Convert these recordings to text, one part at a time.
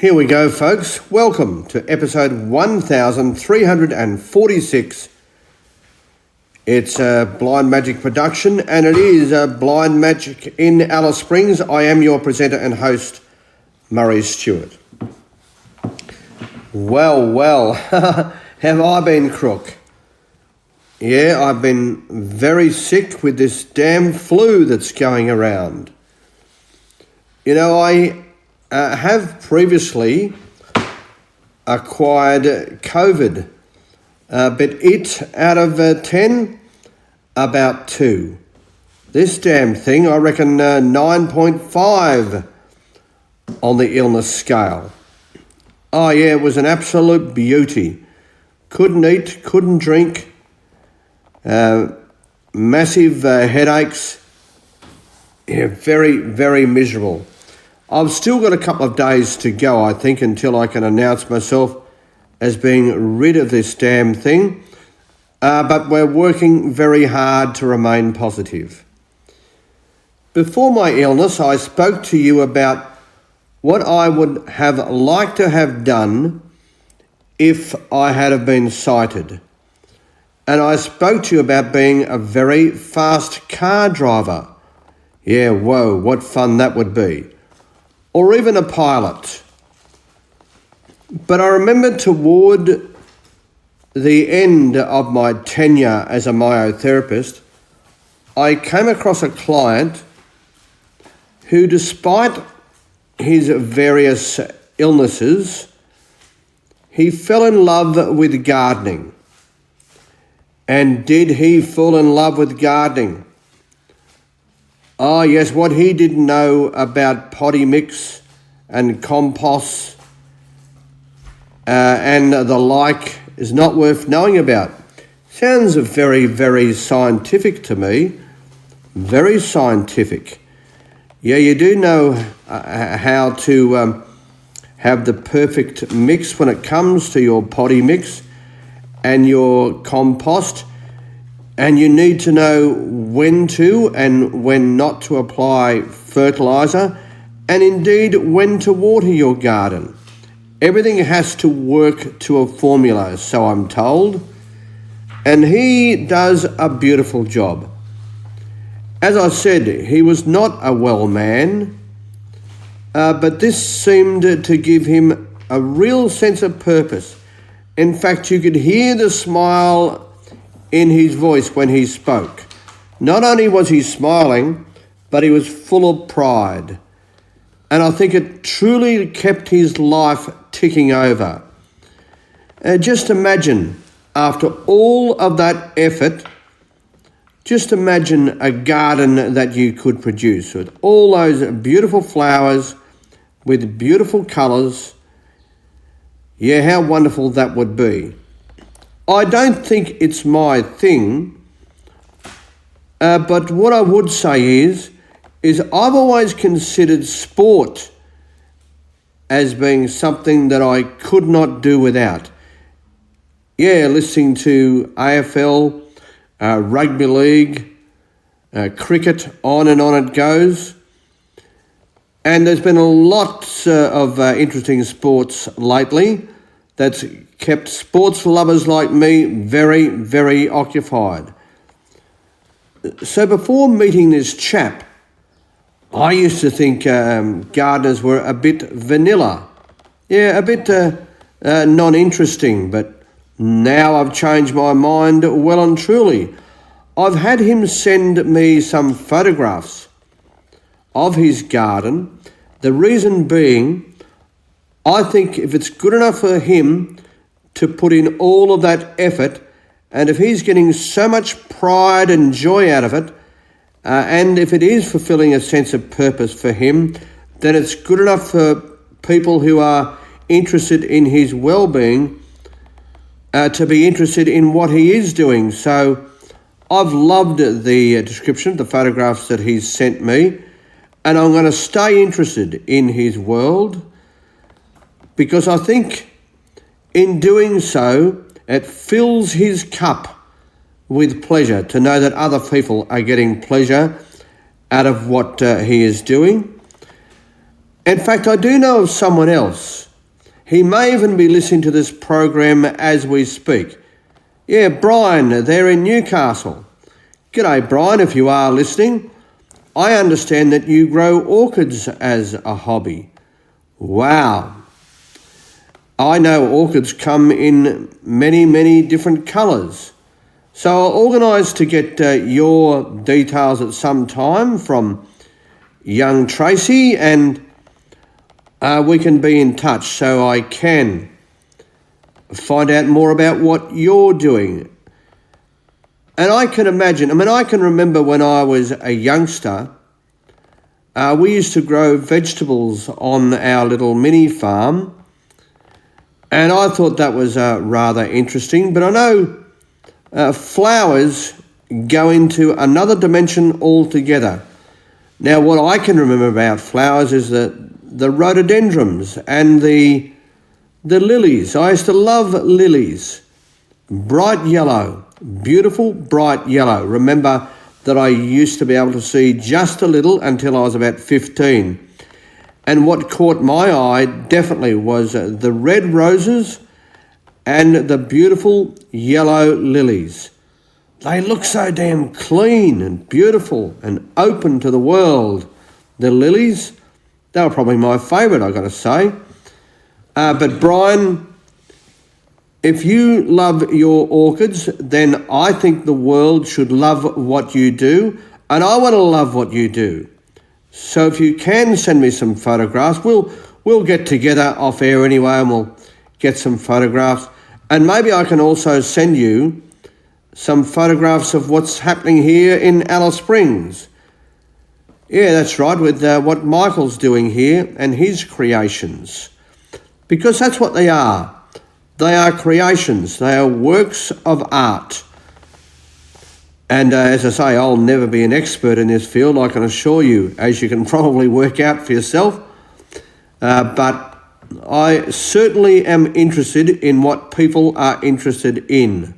Here we go, folks. Welcome to episode 1346. It's a Blind Magic production, and it is a Blind Magic in Alice Springs. I am your presenter and host, Murray Stewart. Well, have I been crook? Yeah, I've been very sick with this damn flu that's going around. You know, I have previously acquired COVID, but it, out of 10, about 2. This damn thing, I reckon 9.5 on the illness scale. Oh yeah, it was an absolute beauty. Couldn't eat, couldn't drink, massive headaches. Yeah, very, very miserable. I've still got a couple of days to go, I think, until I can announce myself as being rid of this damn thing. But we're working very hard to remain positive. Before my illness, I spoke to you about what I would have liked to have done if I had have been sighted. And I spoke to you about being a very fast car driver. Yeah, whoa, what fun that would be. Or even a pilot. But I remember toward the end of my tenure as a myotherapist, I came across a client who, despite his various illnesses, he fell in love with gardening. And did he fall in love with gardening? Oh yes, what he didn't know about potty mix and compost and the like is not worth knowing about. Sounds very, very scientific to me. Very scientific. Yeah, you do know how to have the perfect mix when it comes to your potty mix and your compost. And you need to know when to and when not to apply fertiliser, and indeed when to water your garden. Everything has to work to a formula, so I'm told, and he does a beautiful job. As I said, he was not a well man, but this seemed to give him a real sense of purpose. In fact, you could hear the smile in his voice when he spoke. Not only was he smiling, but he was full of pride. And I think it truly kept his life ticking over. Just imagine, after all of that effort, just imagine a garden that you could produce with all those beautiful flowers, with beautiful colours. Yeah, how wonderful that would be. I don't think it's my thing, but what I would say is I've always considered sport as being something that I could not do without. Yeah, listening to AFL, rugby league, cricket, on it goes. And there's been a lot of interesting sports lately that's kept sports lovers like me very, very occupied. So before meeting this chap, I used to think gardeners were a bit vanilla. Yeah, a bit non-interesting, but now I've changed my mind well and truly. I've had him send me some photographs of his garden. The reason being, I think if it's good enough for him to put in all of that effort, and if he's getting so much pride and joy out of it, and if it is fulfilling a sense of purpose for him, then it's good enough for people who are interested in his well-being to be interested in what he is doing. So I've loved the description, the photographs that he's sent me, and I'm going to stay interested in his world, because I think in doing so, it fills his cup with pleasure to know that other people are getting pleasure out of what he is doing. In fact, I do know of someone else He may even be listening to this program as we speak. Yeah, Brian, there in Newcastle. G'day, Brian, if you are listening. I understand that you grow orchids as a hobby. Wow. I know orchids come in many, many different colours. So I'll organise to get your details at some time from young Tracy, and we can be in touch so I can find out more about what you're doing. And I can imagine, I can remember when I was a youngster, we used to grow vegetables on our little mini farm, and I thought that was rather interesting. But I know flowers go into another dimension altogether. Now, what I can remember about flowers is the rhododendrons and the lilies. I used to love lilies. Bright yellow, beautiful bright yellow. Remember that I used to be able to see just a little until I was about 15. And what caught my eye definitely was the red roses and the beautiful yellow lilies. They look so damn clean and beautiful and open to the world. The lilies, they were probably my favourite, I've got to say. But Brian, if you love your orchids, then I think the world should love what you do, and I want to love what you do. So if you can send me some photographs, we'll get together off air anyway, and we'll get some photographs. And maybe I can also send you some photographs of what's happening here in Alice Springs. Yeah, that's right, with what Michael's doing here and his creations. Because that's what they are. They are creations. They are works of art. And as I say, I'll never be an expert in this field, I can assure you, as you can probably work out for yourself. But I certainly am interested in what people are interested in.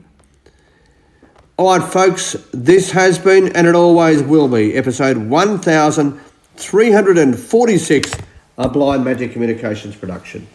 All right, folks, this has been, and it always will be, episode 1346 of Blind Magic Communications production.